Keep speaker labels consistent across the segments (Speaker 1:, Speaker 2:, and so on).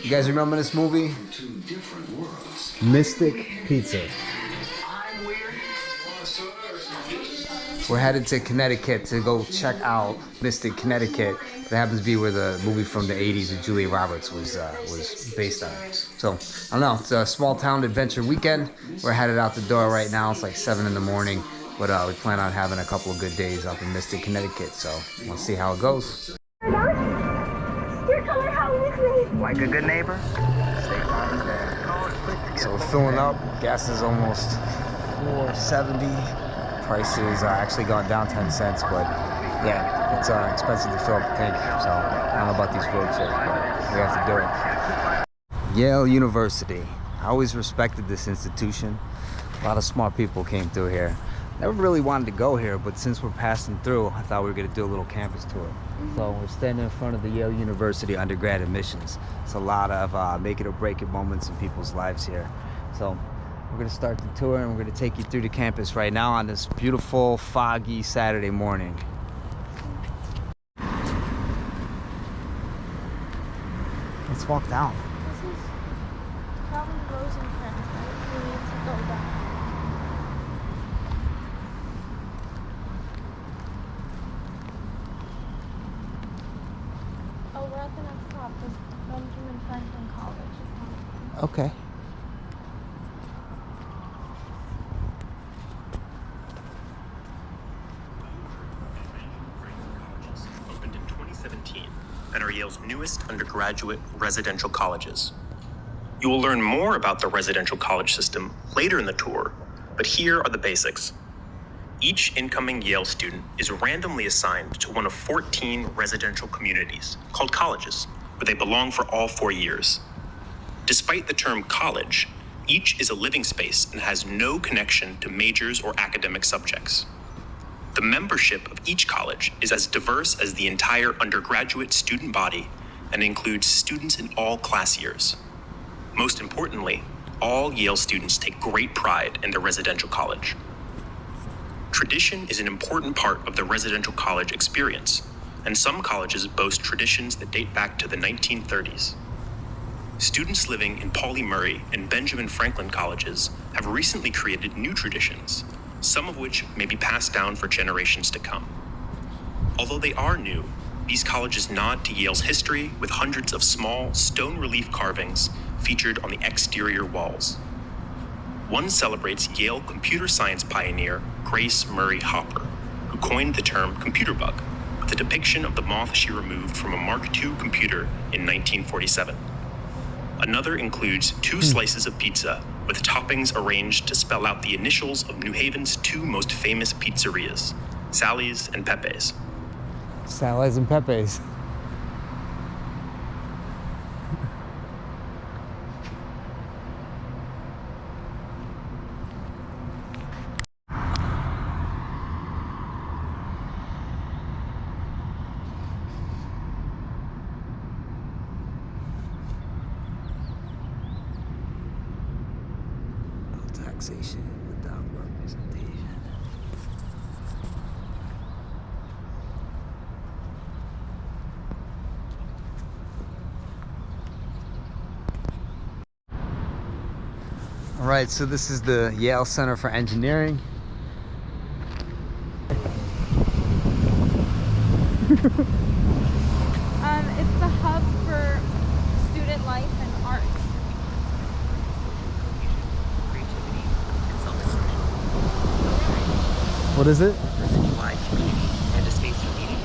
Speaker 1: You guys remember this movie? Mystic Pizza. We're headed to Connecticut to go check out Mystic, Connecticut. That happens to be where the movie from the 80s with Julia Roberts was based on. So, I don't know, it's a small town adventure weekend. We're headed out the door right now. It's like 7 in the morning. But we plan on having a couple of good days up in Mystic, Connecticut. So, we'll see how it goes. Like a good neighbor? So we're filling up. Gas is almost $4.70. Prices actually gone down 10 cents, but yeah, it's expensive to fill up the tank. So I don't know about these road trips, but we have to do it. Yale University. I always respected this institution. A lot of smart people came through here. Never really wanted to go here, but since we're passing through, I thought we were going to do a little campus tour. So we're standing in front of the Yale University undergrad admissions. It's a lot of make it or break it moments in people's lives here. So we're going to start the tour and we're going to take you through the campus right now on this beautiful, foggy Saturday morning. Let's walk down.
Speaker 2: This is probably Rosencrantz, right? We need to go down. Oh, we're at the next stop. This Benjamin Franklin College.
Speaker 1: Okay.
Speaker 3: And are Yale's newest undergraduate residential colleges. You will learn more about the residential college system later in the tour, but here are the basics. Each incoming Yale student is randomly assigned to one of 14 residential communities called colleges, where they belong for all 4 years. Despite the term college, each is a living space and has no connection to majors or academic subjects. The membership of each college is as diverse as the entire undergraduate student body and includes students in all class years. Most importantly, all Yale students take great pride in their residential college. Tradition is an important part of the residential college experience, and some colleges boast traditions that date back to the 1930s. Students living in Pauli Murray and Benjamin Franklin colleges have recently created new traditions, some of which may be passed down for generations to come. Although they are new, these colleges nod to Yale's history with hundreds of small stone relief carvings featured on the exterior walls. One celebrates Yale computer science pioneer Grace Murray Hopper, who coined the term computer bug, with a depiction of the moth she removed from a Mark II computer in 1947. Another includes 2 slices of pizza with toppings arranged to spell out the initials of New Haven's 2 most famous pizzerias, Sally's and Pepe's.
Speaker 1: Sally's and Pepe's. Taxation without representation. All right, so this is the Yale Center for Engineering.
Speaker 2: It's the hub for student life and art.
Speaker 1: What is it?
Speaker 4: A citywide community and a space for meeting,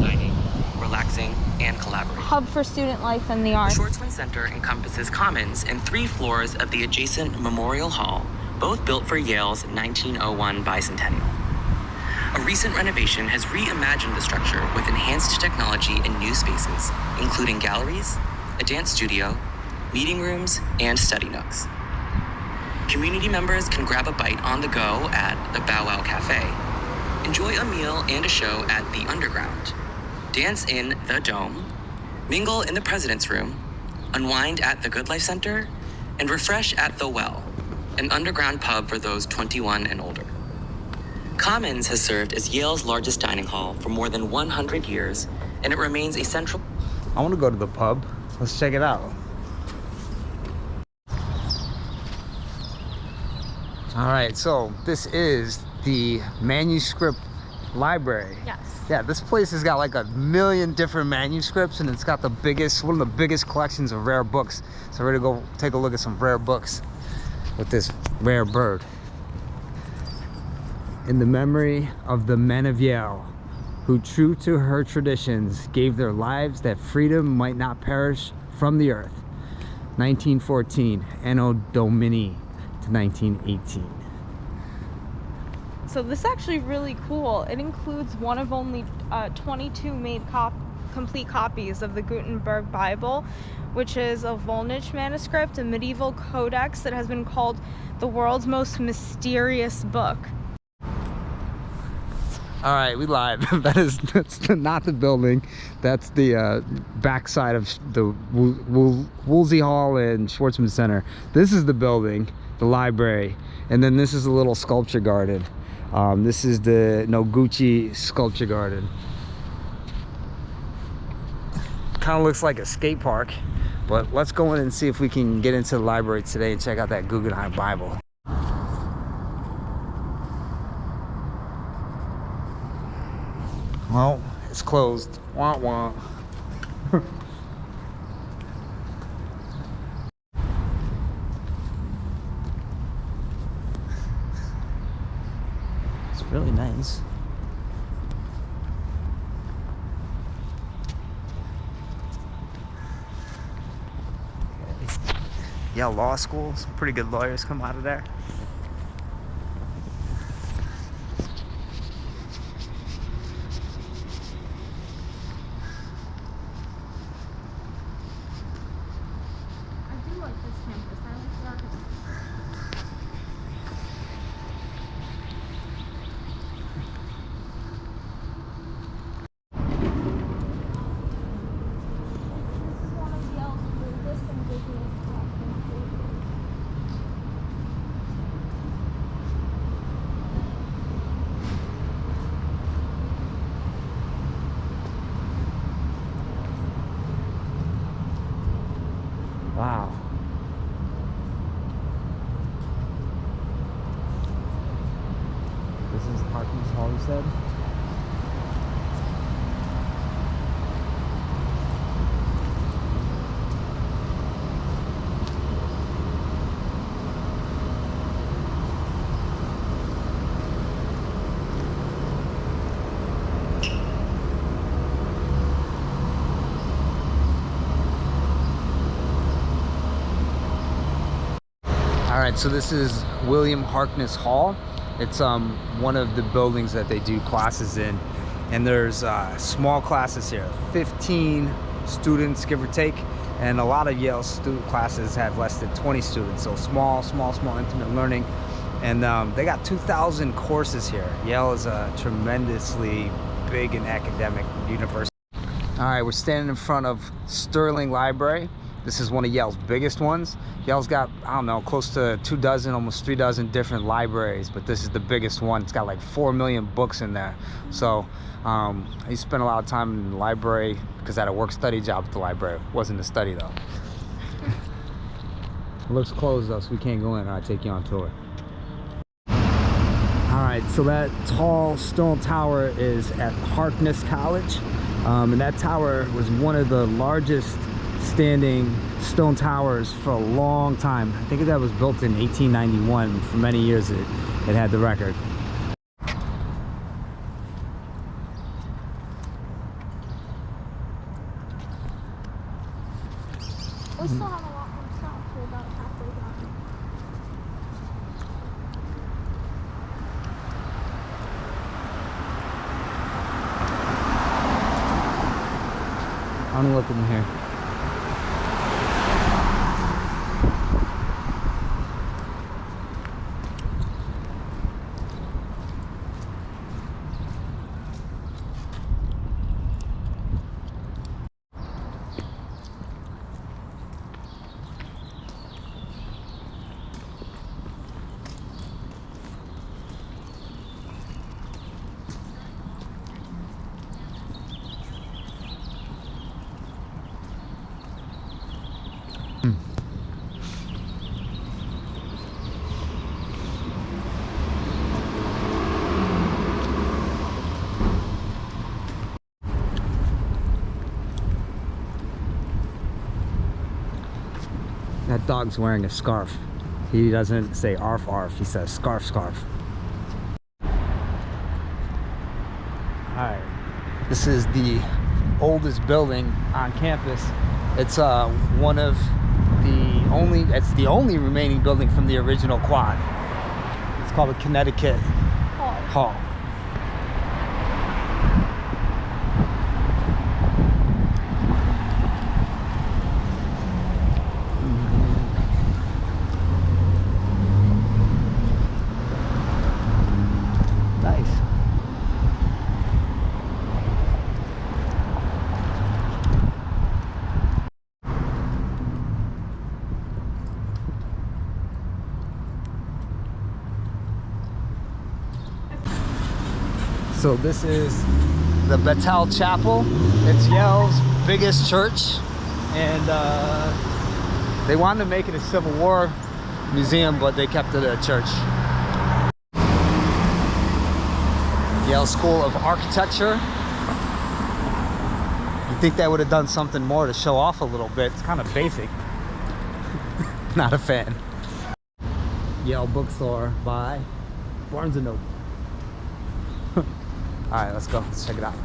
Speaker 4: dining, relaxing, and collaborating.
Speaker 2: Hub for student life and the
Speaker 4: The
Speaker 2: arts.
Speaker 4: Schwartzman Center encompasses commons and 3 floors of the adjacent Memorial Hall, both built for Yale's 1901 bicentennial. A recent renovation has reimagined the structure with enhanced technology and new spaces, including galleries, a dance studio, meeting rooms, and study nooks. Community members can grab a bite on the go at the Bow Wow Cafe, enjoy a meal and a show at the Underground, dance in the Dome, mingle in the President's Room, unwind at the Good Life Center, and refresh at the Well, an underground pub for those 21 and older. Commons has served as Yale's largest dining hall for more than 100 years, and it remains a central...
Speaker 1: I want to go to the pub. Let's check it out. All right, so this is the manuscript library.
Speaker 2: Yes.
Speaker 1: Yeah, this place has got like 1 million different manuscripts, and it's got one of the biggest collections of rare books. So we're gonna go take a look at some rare books with this rare bird. In the memory of the men of Yale, who true to her traditions gave their lives that freedom might not perish from the earth. 1914, Anno Domini to 1918.
Speaker 2: So this is actually really cool. It includes one of only 22 made complete copies of the Gutenberg Bible, which is a Voynich manuscript, a medieval codex that has been called the world's most mysterious book.
Speaker 1: All right, we lied. That's not the building. That's the backside of the Woolsey Hall and Schwartzman Center. This is the building, the library, and then this is a little sculpture garden. This is the Noguchi Sculpture Garden. Kind of looks like a skate park, but let's go in and see if we can get into the library today and check out that Guggenheim Bible. Well, it's closed. Wah wah. It's really nice. Yale Law School. Some pretty good lawyers come out of there.
Speaker 2: I do like this campus. I like the architecture. This is one of Yale's oldest and busiest collections.
Speaker 1: Wow. This is Harkness Hall, you said? All right, so this is William Harkness Hall. It's one of the buildings that they do classes in, and there's small classes here, 15 students give or take, and a lot of Yale student classes have less than 20 students, so small intimate learning. And they got 2,000 courses here. Yale is a tremendously big and academic university. All right, we're standing in front of Sterling Library. This is one of Yale's biggest ones. Yale's got, I don't know, close to 2 dozen, almost 3 dozen different libraries, but this is the biggest one. It's got like 4 million books in there. So I spent a lot of time in the library because I had a work-study job at the library. It wasn't a study though. It looks closed though, so we can't go in. I'll take you on tour. All right, so that tall stone tower is at Harkness College. And that tower was one of the largest standing stone towers for a long time. I think that was built in 1891. For many years it had the record.
Speaker 2: We still have a lot more stuff. We're about halfway done.
Speaker 1: I'm looking here. That dog's wearing a scarf. He doesn't say arf arf, he says scarf scarf. Alright, this is the oldest building on campus. It's one of the only, it's the only remaining building from the original quad. It's called the Connecticut Hall. So this is the BATTELL Chapel. It's Yale's biggest church, and they wanted to make it a Civil War museum, but they kept it a church. Yale School of Architecture. You'd think they would have done something more to show off a little bit. It's kind of basic. Not a fan. Yale Bookstore by Barnes & Noble. All right, let's go. Let's check it out.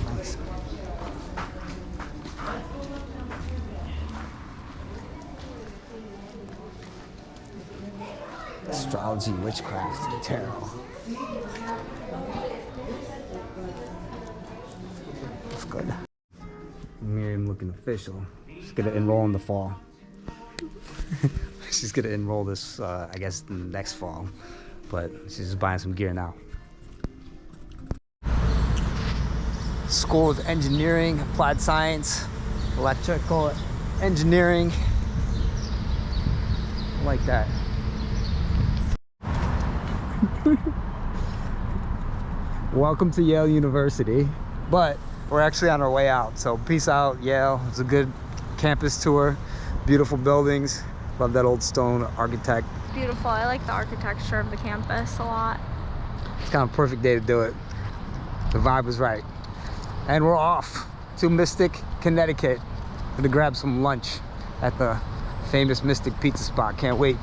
Speaker 1: Nice. Astrology, witchcraft, and tarot. That's good. Miriam looking official. She's gonna enroll in the fall. She's gonna enroll this, I guess, next fall, but she's just buying some gear now. School of Engineering, Applied Science, Electrical Engineering. I like that. Welcome to Yale University, but we're actually on our way out, so peace out, Yale. It's a good campus tour, beautiful buildings. Love that old stone architect.
Speaker 2: It's beautiful. I like the architecture of the campus a lot.
Speaker 1: It's kind of a perfect day to do it. The vibe was right. And we're off to Mystic, Connecticut. Gonna grab some lunch at the famous Mystic pizza spot. Can't wait.